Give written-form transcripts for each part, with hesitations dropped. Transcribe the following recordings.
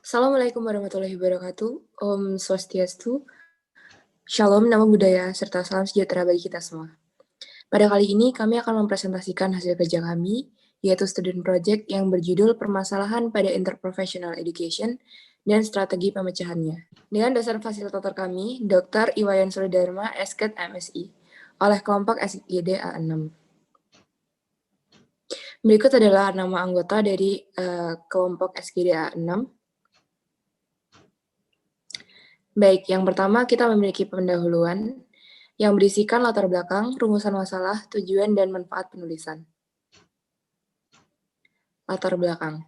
Assalamualaikum warahmatullahi wabarakatuh. Om Swastiastu, Shalom, Namo Buddhaya, serta salam sejahtera bagi kita semua. Pada kali ini kami akan mempresentasikan hasil kerja kami, yaitu student project yang berjudul Permasalahan pada Interprofessional Education dan Strategi Pemecahannya. Dengan dosen fasilitator kami, Dr. Iwayan Sulidarma, SKED MSI, oleh kelompok SGD A6. Berikut adalah nama anggota dari kelompok SGD A6. Baik, yang pertama kita memiliki pendahuluan yang berisikan latar belakang, rumusan masalah, tujuan, dan manfaat penulisan. Latar belakang.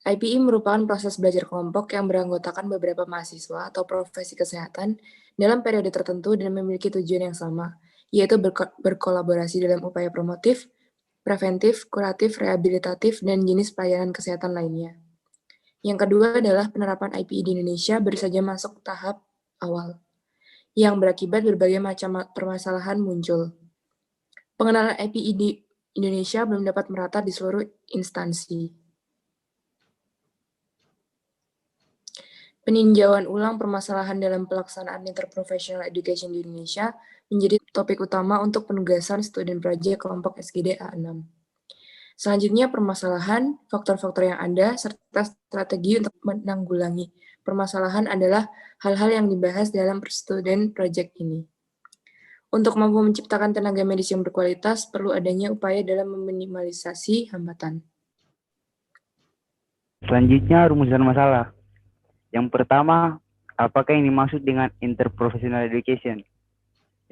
IPE merupakan proses belajar kelompok yang beranggotakan beberapa mahasiswa atau profesi kesehatan dalam periode tertentu dan memiliki tujuan yang sama, yaitu berkolaborasi dalam upaya promotif, preventif, kuratif, rehabilitatif, dan jenis pelayanan kesehatan lainnya. Yang kedua adalah penerapan IPE di Indonesia baru saja masuk tahap awal, yang berakibat berbagai macam permasalahan muncul. Pengenalan IPE di Indonesia belum dapat merata di seluruh instansi. Peninjauan ulang permasalahan dalam pelaksanaan interprofessional education di Indonesia menjadi topik utama untuk penugasan student project kelompok SGD A6. Selanjutnya permasalahan, faktor-faktor yang ada, serta strategi untuk menanggulangi permasalahan adalah hal-hal yang dibahas dalam student project ini. Untuk mampu menciptakan tenaga medis yang berkualitas, perlu adanya upaya dalam meminimalisasi hambatan. Selanjutnya, rumusan masalah. Yang pertama, apakah yang dimaksud dengan interprofessional education?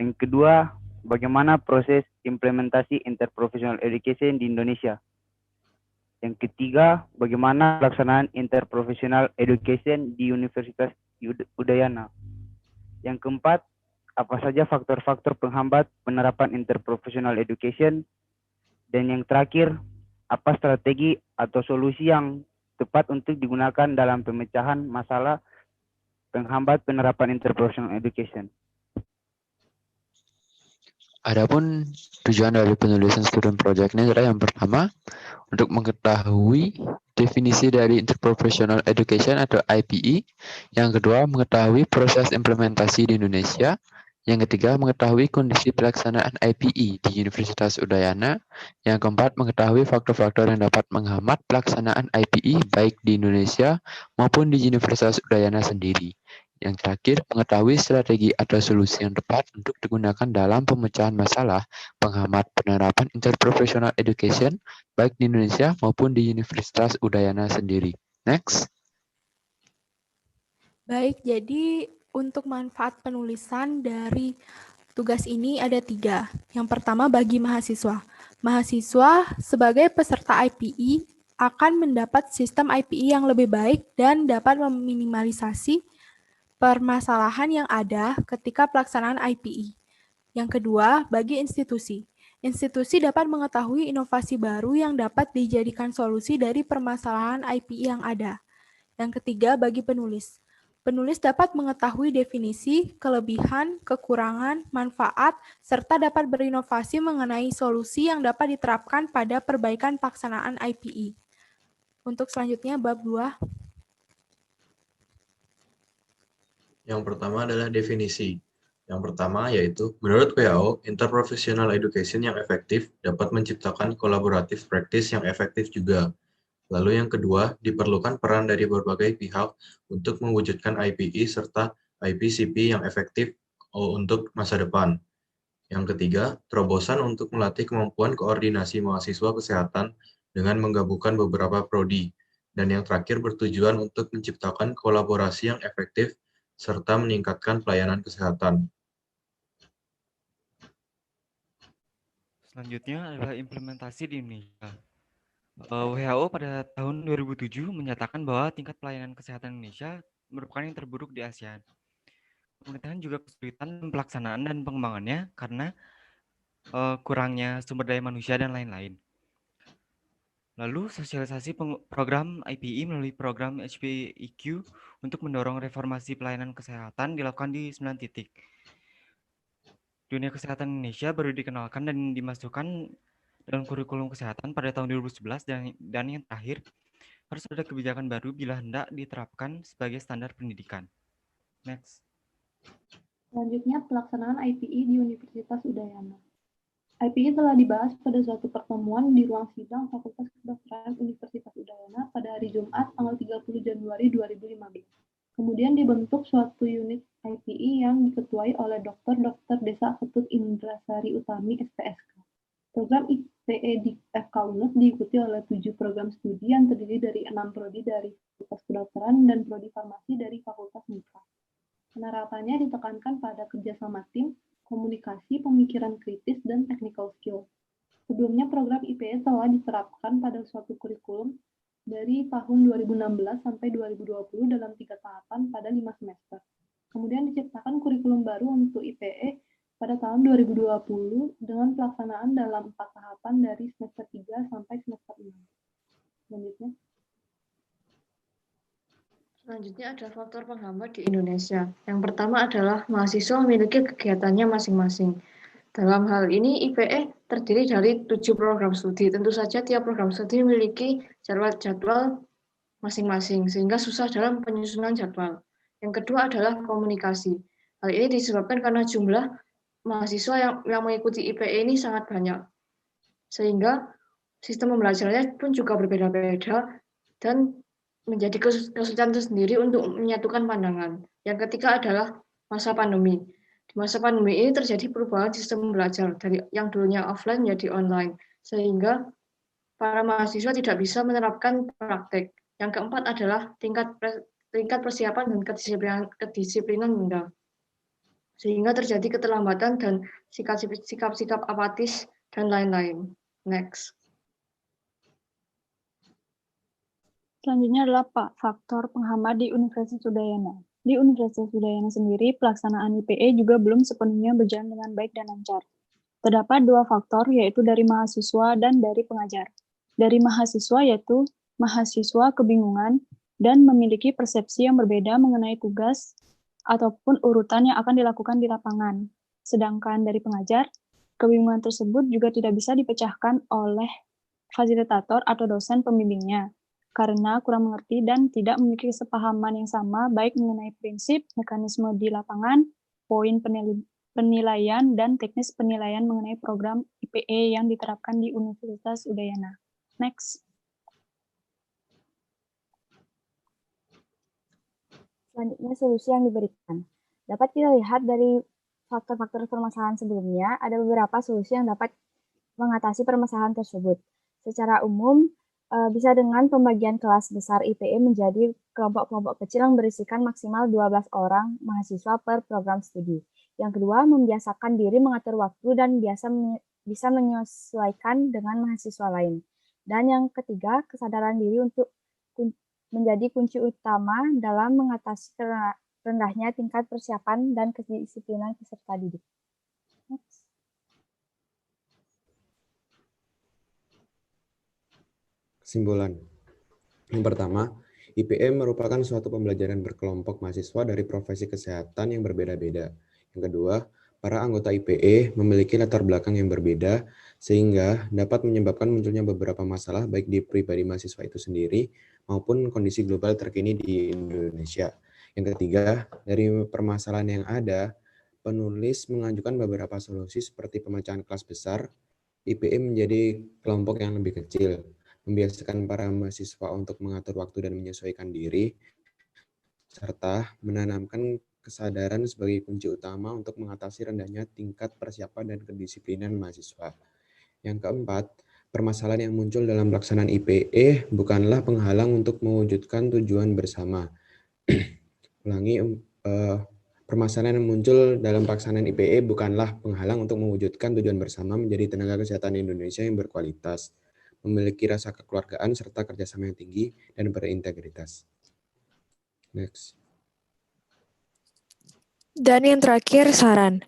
Yang kedua, bagaimana proses implementasi interprofessional education di Indonesia? Yang ketiga, bagaimana pelaksanaan interprofessional education di Universitas Udayana? Yang keempat, apa saja faktor-faktor penghambat penerapan interprofessional education? Dan yang terakhir, apa strategi atau solusi yang tepat untuk digunakan dalam pemecahan masalah penghambat penerapan interprofessional education? Adapun tujuan dari penulisan student project ini adalah yang pertama, untuk mengetahui definisi dari interprofessional education atau IPE. Yang kedua, mengetahui proses implementasi di Indonesia. Yang ketiga, mengetahui kondisi pelaksanaan IPE di Universitas Udayana. Yang keempat, mengetahui faktor-faktor yang dapat menghambat pelaksanaan IPE baik di Indonesia maupun di Universitas Udayana sendiri. Yang terakhir, mengetahui strategi atau solusi yang tepat untuk digunakan dalam pemecahan masalah penghambat penerapan interprofessional education baik di Indonesia maupun di Universitas Udayana sendiri. Next. Baik, jadi untuk manfaat penulisan dari tugas ini ada 3. Yang pertama bagi mahasiswa. Mahasiswa sebagai peserta IPE akan mendapat sistem IPE yang lebih baik dan dapat meminimalisasi permasalahan yang ada ketika pelaksanaan IPE. Yang kedua, bagi institusi. Institusi dapat mengetahui inovasi baru yang dapat dijadikan solusi dari permasalahan IPE yang ada. Yang ketiga, bagi penulis. Penulis dapat mengetahui definisi, kelebihan, kekurangan, manfaat, serta dapat berinovasi mengenai solusi yang dapat diterapkan pada perbaikan pelaksanaan IPE. Untuk selanjutnya, bab 2. Yang pertama adalah definisi. Yang pertama yaitu, menurut WHO, interprofessional education yang efektif dapat menciptakan collaborative practice yang efektif juga. Lalu yang kedua, diperlukan peran dari berbagai pihak untuk mewujudkan IPE serta IPCP yang efektif untuk masa depan. Yang ketiga, terobosan untuk melatih kemampuan koordinasi mahasiswa kesehatan dengan menggabungkan beberapa prodi. Dan yang terakhir bertujuan untuk menciptakan kolaborasi yang efektif serta meningkatkan pelayanan kesehatan. Selanjutnya adalah implementasi di Indonesia. WHO pada tahun 2007 menyatakan bahwa tingkat pelayanan kesehatan Indonesia merupakan yang terburuk di ASEAN. Pemerintahan juga kesulitan pelaksanaan dan pengembangannya karena kurangnya sumber daya manusia dan lain-lain. Lalu sosialisasi program IPE melalui program HPEQ untuk mendorong reformasi pelayanan kesehatan dilakukan di 9 titik. Dunia kesehatan Indonesia baru dikenalkan dan dimasukkan dalam kurikulum kesehatan pada tahun 2011 dan yang terakhir harus ada kebijakan baru bila hendak diterapkan sebagai standar pendidikan. Next. Selanjutnya, pelaksanaan IPE di Universitas Udayana. IPE telah dibahas pada suatu pertemuan di ruang sidang Fakultas Kedokteran Universitas Udayana pada hari Jumat, tanggal 30 Januari 2015. Kemudian dibentuk suatu unit IPE yang diketuai oleh Dr. Desa Ketut Indrasari Utami, SPSK. Program IPE di FK UNUD diikuti oleh 7 program studi yang terdiri dari 6 prodi dari Fakultas Kedokteran dan prodi farmasi dari Fakultas Mitra. Penerapannya ditekankan pada kerjasama tim, komunikasi, pemikiran kritis, dan technical skill. Sebelumnya program IPE telah diterapkan pada suatu kurikulum dari tahun 2016 sampai 2020 dalam 3 tahapan pada 5 semester. Kemudian diciptakan kurikulum baru untuk IPE pada tahun 2020 dengan pelaksanaan dalam 4 tahapan dari semester 3 sampai semester 6. Selanjutnya ada faktor penghambat di Indonesia. Yang pertama adalah mahasiswa memiliki kegiatannya masing-masing. Dalam hal ini, IPE terdiri dari 7 program studi. Tentu saja tiap program studi memiliki jadwal masing-masing, sehingga susah dalam penyusunan jadwal. Yang kedua adalah komunikasi. Hal ini disebabkan karena jumlah mahasiswa yang mengikuti IPE ini sangat banyak, sehingga sistem pembelajarannya pun juga berbeda-beda dan menjadi kesulitan tersendiri untuk menyatukan pandangan. Yang ketiga adalah masa pandemi. Di masa pandemi ini terjadi perubahan sistem belajar dari yang dulunya offline menjadi online, sehingga para mahasiswa tidak bisa menerapkan praktek. Yang keempat adalah tingkat persiapan dan kedisiplinan rendah, sehingga terjadi keterlambatan dan sikap-sikap apatis dan lain-lain. Next. Selanjutnya adalah faktor penghambat di Universitas Udayana. Di Universitas Udayana sendiri, pelaksanaan IPE juga belum sepenuhnya berjalan dengan baik dan lancar. Terdapat 2 faktor, yaitu dari mahasiswa dan dari pengajar. Dari mahasiswa yaitu mahasiswa kebingungan dan memiliki persepsi yang berbeda mengenai tugas ataupun urutan yang akan dilakukan di lapangan. Sedangkan dari pengajar, kebingungan tersebut juga tidak bisa dipecahkan oleh fasilitator atau dosen pembimbingnya, karena kurang mengerti dan tidak memiliki kesepahaman yang sama baik mengenai prinsip, mekanisme di lapangan, poin penilaian, dan teknis penilaian mengenai program IPE yang diterapkan di Universitas Udayana. Next. Selanjutnya, solusi yang diberikan. Dapat kita lihat dari faktor-faktor permasalahan sebelumnya, ada beberapa solusi yang dapat mengatasi permasalahan tersebut. Secara umum, bisa dengan pembagian kelas besar IPE menjadi kelompok-kelompok kecil yang berisikan maksimal 12 orang mahasiswa per program studi. Yang kedua, membiasakan diri mengatur waktu dan bisa menyesuaikan dengan mahasiswa lain. Dan yang ketiga, kesadaran diri untuk menjadi kunci utama dalam mengatasi rendahnya tingkat persiapan dan kedisiplinan peserta didik. Next. Kesimpulan. Yang pertama, IPE merupakan suatu pembelajaran berkelompok mahasiswa dari profesi kesehatan yang berbeda-beda. Yang kedua, para anggota IPE memiliki latar belakang yang berbeda, sehingga dapat menyebabkan munculnya beberapa masalah baik di pribadi mahasiswa itu sendiri maupun kondisi global terkini di Indonesia. Yang ketiga, dari permasalahan yang ada, penulis mengajukan beberapa solusi seperti pemecahan kelas besar, IPE menjadi kelompok yang lebih kecil, membiasakan para mahasiswa untuk mengatur waktu dan menyesuaikan diri, serta menanamkan kesadaran sebagai kunci utama untuk mengatasi rendahnya tingkat persiapan dan kedisiplinan mahasiswa. Yang keempat, permasalahan yang muncul dalam pelaksanaan IPE bukanlah penghalang untuk mewujudkan tujuan bersama. Permasalahan yang muncul dalam pelaksanaan IPE bukanlah penghalang untuk mewujudkan tujuan bersama menjadi tenaga kesehatan Indonesia yang berkualitas, memiliki rasa kekeluargaan serta kerjasama yang tinggi dan berintegritas. Next. Dan yang terakhir, saran.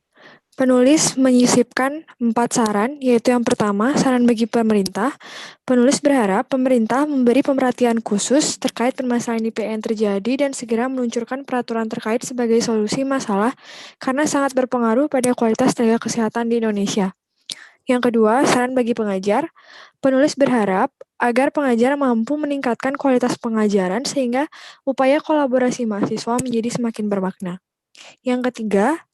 Penulis menyisipkan 4 saran, yaitu yang pertama, saran bagi pemerintah. Penulis berharap pemerintah memberi perhatian khusus terkait permasalahan IPE yang terjadi dan segera meluncurkan peraturan terkait sebagai solusi masalah karena sangat berpengaruh pada kualitas tenaga kesehatan di Indonesia. Yang kedua, saran bagi pengajar. Penulis berharap agar pengajar mampu meningkatkan kualitas pengajaran sehingga upaya kolaborasi mahasiswa menjadi semakin bermakna. Yang ketiga,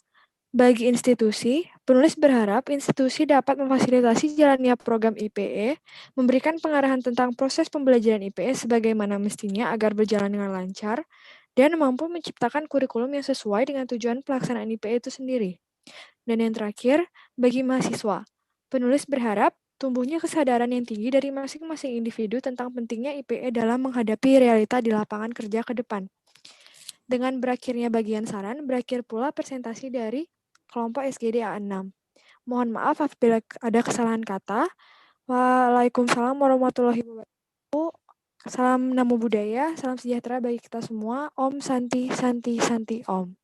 bagi institusi, penulis berharap institusi dapat memfasilitasi jalannya program IPE, memberikan pengarahan tentang proses pembelajaran IPE sebagaimana mestinya agar berjalan dengan lancar, dan mampu menciptakan kurikulum yang sesuai dengan tujuan pelaksanaan IPE itu sendiri. Dan yang terakhir, bagi mahasiswa, penulis berharap tumbuhnya kesadaran yang tinggi dari masing-masing individu tentang pentingnya IPE dalam menghadapi realita di lapangan kerja ke depan. Dengan berakhirnya bagian saran, berakhir pula presentasi dari kelompok SGD A6. Mohon maaf apabila ada kesalahan kata. Waalaikumsalam warahmatullahi wabarakatuh. Salam Namo Buddhaya, salam sejahtera bagi kita semua. Om Santi Santi Santi Om.